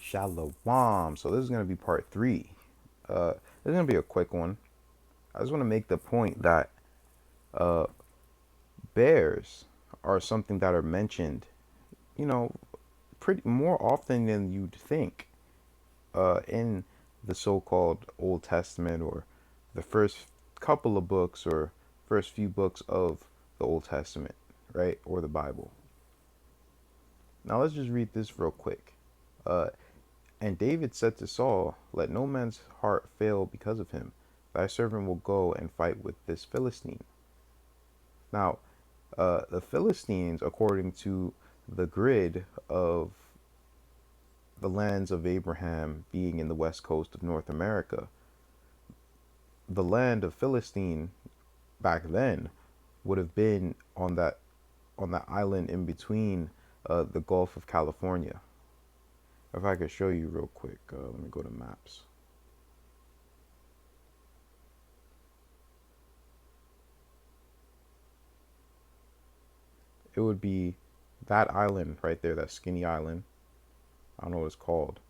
Shalom. So this is going to be part 3. This is going to be a quick one. I just want to make the point that uh, bears are something that are mentioned, you know, pretty more often than you'd think in the so-called Old Testament, or the first couple of books, or first few books of the Old Testament, right? Or the Bible. Now let's just read this real quick. Uh, And David said to Saul, "Let no man's heart fail because of him. Thy servant will go and fight with this Philistine." Now, the Philistines, according to the grid of the lands of Abraham being in the west coast of North America, the land of Philistine back then would have been on that island in between the Gulf of California. If I could show you real quick, let me go to maps. It would be that island right there, that skinny island. I don't know what it's called.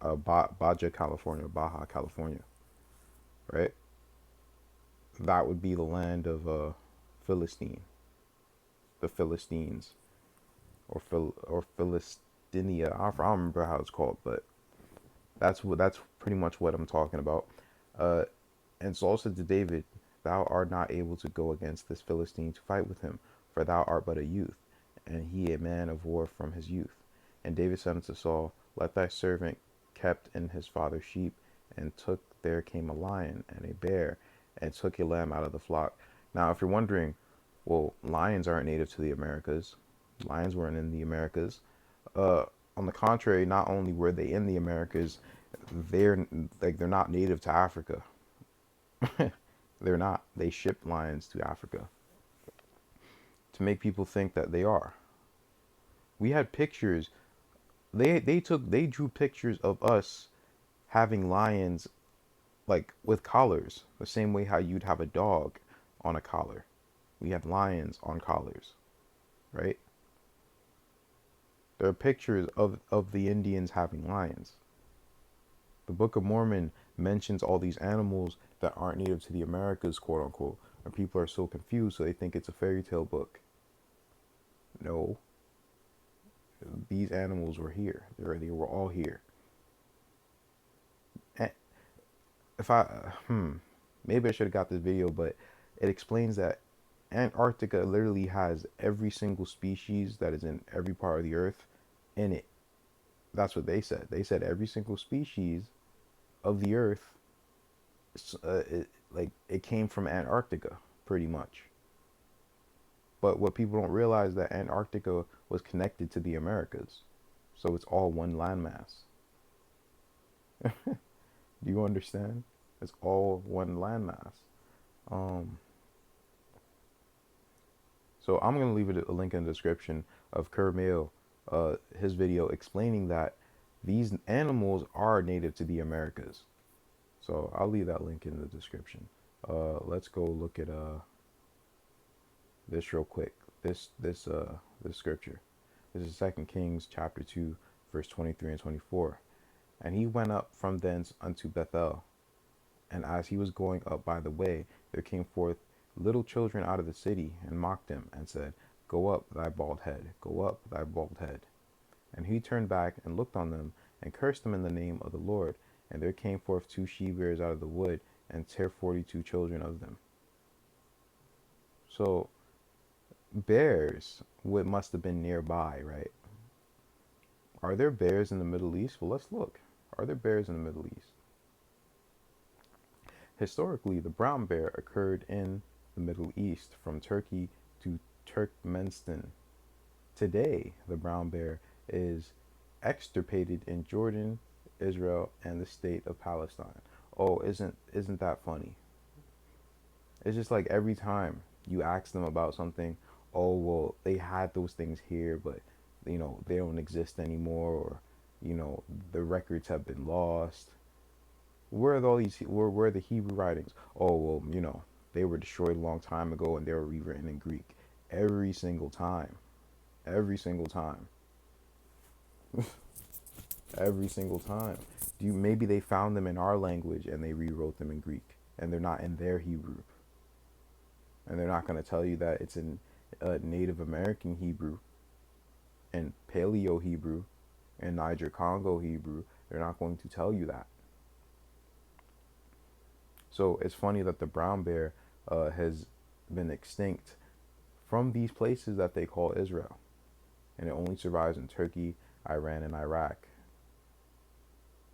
Baja, California, Baja, California, right? That would be the land of Philistine, the Philistines, or Philistinia. I don't remember how it's called, but that's pretty much what I'm talking about. Uh, and Saul said to David, "Thou art not able to go against this Philistine to fight with him, for thou art but a youth, and he a man of war from his youth." And David said unto Saul, "Let thy servant kept in his father's sheep, and took there came a lion and a bear, and took a lamb out of the flock." Now, if you're wondering, well, lions aren't native to the Americas. Lions weren't in the Americas. Uh, on the contrary, not only were they in the Americas, they're they're not native to Africa. They're not. They shipped lions to Africa to make people think that they are. We had pictures. They drew pictures of us having lions, like with collars, the same way how you'd have a dog on a collar. We had lions on collars, right? There are pictures of the Indians having lions. The Book of Mormon mentions all these animals that aren't native to the Americas, quote unquote, and people are so confused, so they think it's a fairy tale book. No, these animals were here. They were all here. And if I, maybe I should have got this video, but it explains that Antarctica literally has every single species that is in every part of the earth in it. That's what they said. They said every single species of the earth, it came from Antarctica, pretty much. But what people don't realize is that Antarctica was connected to the Americas, so it's all one landmass. Do you understand? It's all one landmass. Um, so I'm gonna leave a link in the description of Kermail, his video explaining that these animals are native to the Americas. So I'll leave that link in the description. Let's go look at this real quick. This scripture. This is 2 Kings chapter 2, verse 23 and 24. And he went up from thence unto Bethel, and as he was going up by the way, there came forth little children out of the city, and mocked him, and said, "Go up, thy bald head, go up, thy bald head." And he turned back and looked on them, and cursed them in the name of the Lord. And there came forth 2 she-bears out of the wood, and tare 42 children of them. So bears must have been nearby, right? Are there bears in the Middle East? Well, let's look. Are there bears in the Middle East? Historically, the brown bear occurred in the Middle East from Turkey to Turkmenistan. Today, the brown bear is extirpated in Jordan, Israel, and the state of Palestine. Oh, isn't that funny? It's just like every time you ask them about something, oh well, they had those things here, but they don't exist anymore, or the records have been lost. Where are all these? Where are the Hebrew writings? Oh well, they were destroyed a long time ago, and they were rewritten in Greek. Every single time, every single time. every single time. Do you maybe they found them in our language and they rewrote them in Greek and they're not in their Hebrew, and they're not going to tell you that it's in Native American Hebrew and Paleo Hebrew and Niger Congo Hebrew. They're not going to tell you that. So it's funny that the brown bear has been extinct from these places that they call Israel, and it only survives in Turkey, Iran, and Iraq.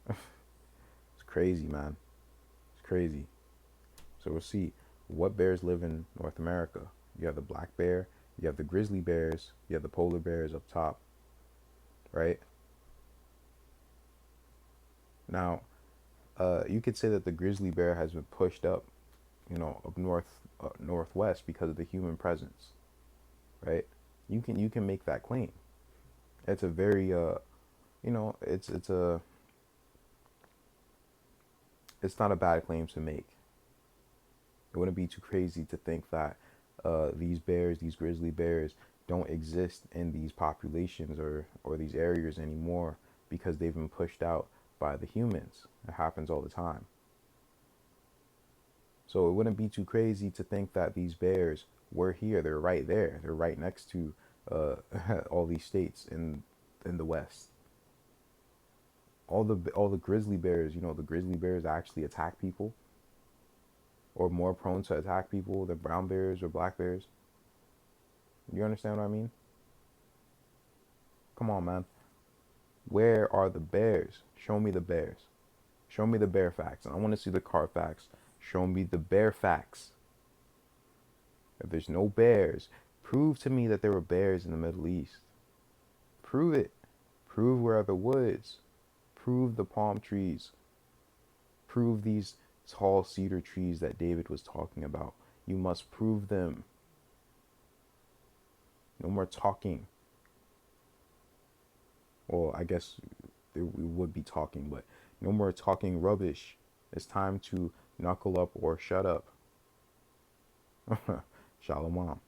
It's crazy, man. It's crazy. So we'll see what bears live in North America. You have the black bear, you have the grizzly bears, you have the polar bears up top, right? Now, you could say that the grizzly bear has been pushed up, up northwest because of the human presence, right? You can make that claim. It's a very it's not a bad claim to make. It wouldn't be too crazy to think that these grizzly bears, don't exist in these populations or these areas anymore because they've been pushed out by the humans. It happens all the time. So it wouldn't be too crazy to think that these bears were here. They're right there. They're right next to all these states in the West. All the grizzly bears, the grizzly bears actually attack people, or more prone to attack people than brown bears or black bears. You understand what I mean? Come on, man. Where are the bears? Show me the bears. Show me the bear facts. I want to see the Carfax. Show me the bear facts. If there's no bears, prove to me that there were bears in the Middle East. Prove it. Prove where are the woods. Prove the palm trees. Prove these tall cedar trees that David was talking about. You must prove them. No more talking. Well, I guess we would be talking, but no more talking rubbish. It's time to knuckle up or shut up. Shalom.